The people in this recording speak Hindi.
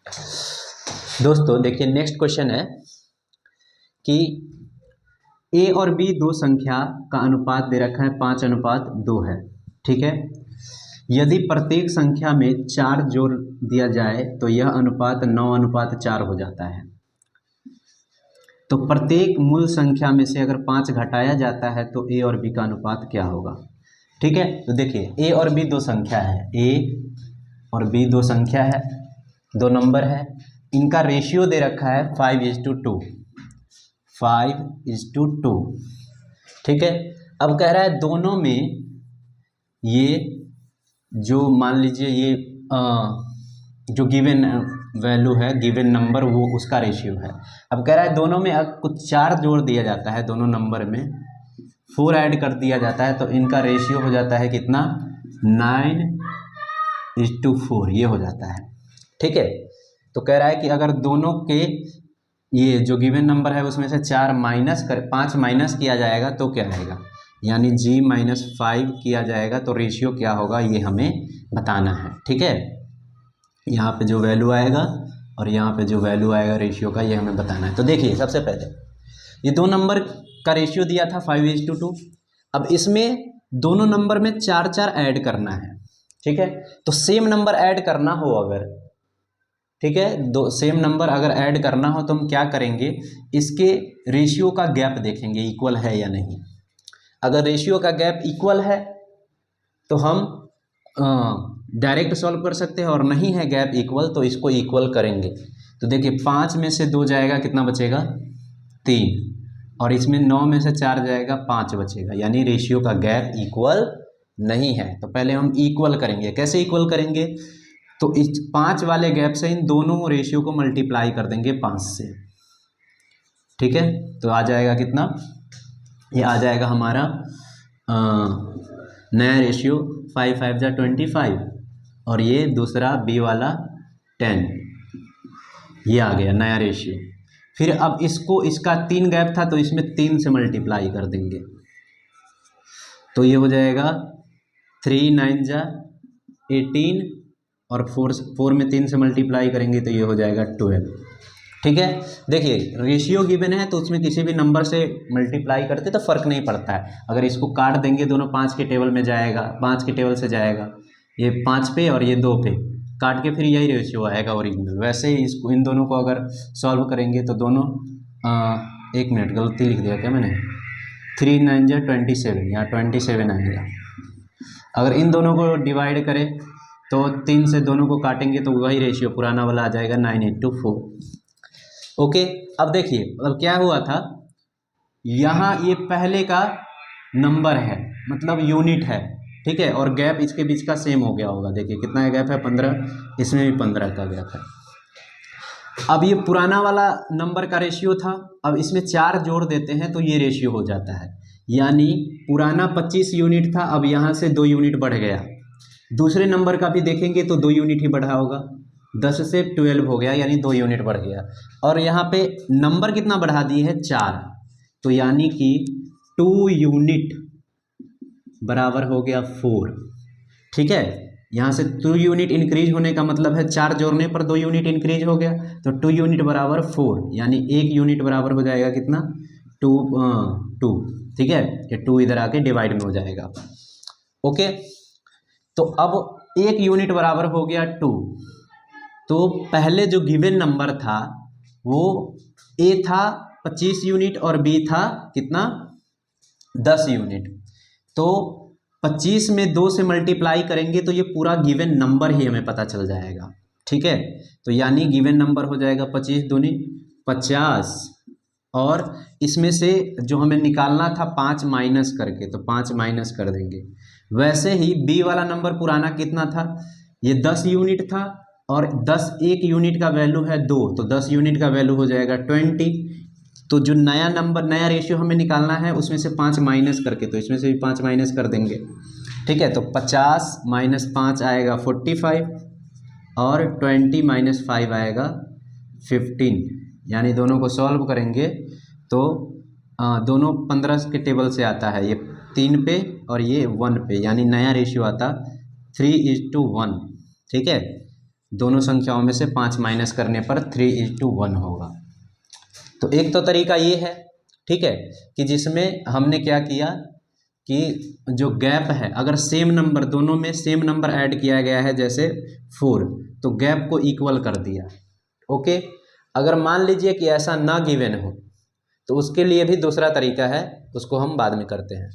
दोस्तों देखिए, नेक्स्ट क्वेश्चन है कि ए और बी दो संख्या का अनुपात दे रखा है 5:2 है। ठीक है, यदि प्रत्येक संख्या में 4 जोड़ दिया जाए तो यह अनुपात 9:4 हो जाता है। तो प्रत्येक मूल संख्या में से अगर 5 घटाया जाता है तो ए और बी का अनुपात क्या होगा। ठीक है, तो देखिए ए और बी दो संख्या है, ए और बी दो संख्या है, दो नंबर है, इनका रेशियो दे रखा है 5:2, 5:2। ठीक है, अब कह रहा है दोनों में ये जो मान लीजिए ये जो गिवन वैल्यू है, गिवन नंबर, वो उसका रेशियो है। अब कह रहा है दोनों में अगर कुछ 4 जोड़ दिया जाता है, दोनों नंबर में 4 ऐड कर दिया जाता है तो इनका रेशियो हो जाता है कितना, 9:4 ये हो जाता है। ठीक है, तो कह रहा है कि अगर दोनों के ये जो गिवन नंबर है उसमें से 5 माइनस किया जाएगा तो क्या आएगा, यानी G-5 किया जाएगा तो रेशियो क्या होगा ये हमें बताना है। ठीक है, यहाँ पे जो वैल्यू आएगा और यहाँ पे जो वैल्यू आएगा रेशियो का, ये हमें बताना है। तो देखिए सबसे पहले ये दो नंबर का रेशियो दिया था 5:2। अब इसमें दोनों नंबर में 4 ऐड करना है। ठीक है, तो सेम नंबर ऐड करना हो अगर, ठीक है, दो सेम नंबर अगर ऐड करना हो तो हम क्या करेंगे, इसके रेशियो का गैप देखेंगे इक्वल है या नहीं। अगर रेशियो का गैप इक्वल है तो हम डायरेक्ट सॉल्व कर सकते हैं, और नहीं है गैप इक्वल तो इसको इक्वल करेंगे। तो देखिए 5 में से 2 जाएगा, कितना बचेगा, 3, और इसमें 9 में से 4 जाएगा, 5 बचेगा, यानी रेशियो का गैप इक्वल नहीं है। तो पहले हम इक्वल करेंगे। कैसे इक्वल करेंगे, तो इस 5 वाले गैप से इन दोनों रेशियो को मल्टीप्लाई कर देंगे 5 से। ठीक है, तो आ जाएगा कितना, ये आ जाएगा हमारा नया रेशियो 5×5 = 25, और ये दूसरा बी वाला 10, ये आ गया नया रेशियो। फिर अब इसको, इसका 3 गैप था तो इसमें 3 से मल्टीप्लाई कर देंगे, तो ये हो जाएगा 3 9 = 18, और 4 में 3 से मल्टीप्लाई करेंगे तो ये हो जाएगा 12। ठीक है, देखिए रेशियो गिवन है तो उसमें किसी भी नंबर से मल्टीप्लाई करते तो फ़र्क नहीं पड़ता है। अगर इसको काट देंगे दोनों 5 के टेबल में जाएगा, 5 के टेबल से जाएगा, ये 5 पे और ये 2 पे, काट के फिर यही रेशियो आएगा ओरिजिनल। वैसे ही इसको, इन दोनों को अगर सॉल्व करेंगे तो दोनों 1 मिनट गलती लिख दिया क्या मैंने, 3 9 = 27, यहाँ 27 आएगा। अगर इन दोनों को डिवाइड करें तो 3 से दोनों को काटेंगे तो वही रेशियो पुराना वाला आ जाएगा 9:4। ओके, अब देखिए मतलब क्या हुआ था, यहाँ ये पहले का नंबर है, मतलब यूनिट है। ठीक है, और गैप इसके बीच का सेम हो गया होगा। देखिए कितना गैप है, 15, इसमें भी 15 का गैप है। अब ये पुराना वाला नंबर का रेशियो था, अब इसमें 4 जोड़ देते हैं तो ये रेशियो हो जाता है, यानी पुराना 25 यूनिट था, अब यहाँ से 2 यूनिट बढ़ गया। दूसरे नंबर का भी देखेंगे तो 2 यूनिट ही बढ़ा होगा, 10 से 12 हो गया, यानी 2 यूनिट बढ़ गया। और यहाँ पे नंबर कितना बढ़ा दिए है, 4, तो यानी कि 2 यूनिट बराबर हो गया 4। ठीक है, यहाँ से 2 यूनिट इंक्रीज होने का मतलब है 4 जोड़ने पर 2 यूनिट इंक्रीज हो गया, तो 2 यूनिट बराबर 4, यानी 1 यूनिट बराबर हो जाएगा कितना, 2। ठीक है, ये 2 इधर आके डिवाइड में हो जाएगा। ओके, तो अब 1 यूनिट बराबर हो गया 2, तो पहले जो गिवन नंबर था वो ए था 25 यूनिट और बी था कितना, 10 यूनिट। तो 25 में 2 से मल्टीप्लाई करेंगे तो ये पूरा गिवन नंबर ही हमें पता चल जाएगा। ठीक है, तो यानी गिवन नंबर हो जाएगा 25 दूनी 50, और इसमें से जो हमें निकालना था 5 माइनस करके, तो 5 माइनस कर देंगे। वैसे ही बी वाला नंबर पुराना कितना था, ये 10 यूनिट था, और 1 यूनिट का वैल्यू है 2, तो 10 यूनिट का वैल्यू हो जाएगा 20। तो जो नया नंबर, नया रेशियो हमें निकालना है उसमें से 5 माइनस करके, तो इसमें से भी 5 माइनस कर देंगे। ठीक है, तो 50 - 5 आएगा 45, और 20 - 5 आएगा 15, यानी दोनों को सॉल्व करेंगे तो दोनों 15 के टेबल से आता है, ये 3 पे और ये 1 पे, यानी नया रेशियो आता 3:1। ठीक है, दोनों संख्याओं में से 5 माइनस करने पर 3:1 होगा। तो एक तो तरीका ये है, ठीक है, कि जिसमें हमने क्या किया कि जो गैप है, अगर सेम नंबर, दोनों में सेम नंबर ऐड किया गया है जैसे 4, तो गैप को इक्वल कर दिया। ओके, अगर मान लीजिए कि ऐसा ना गिवन हो तो उसके लिए भी दूसरा तरीका है, उसको हम बाद में करते हैं।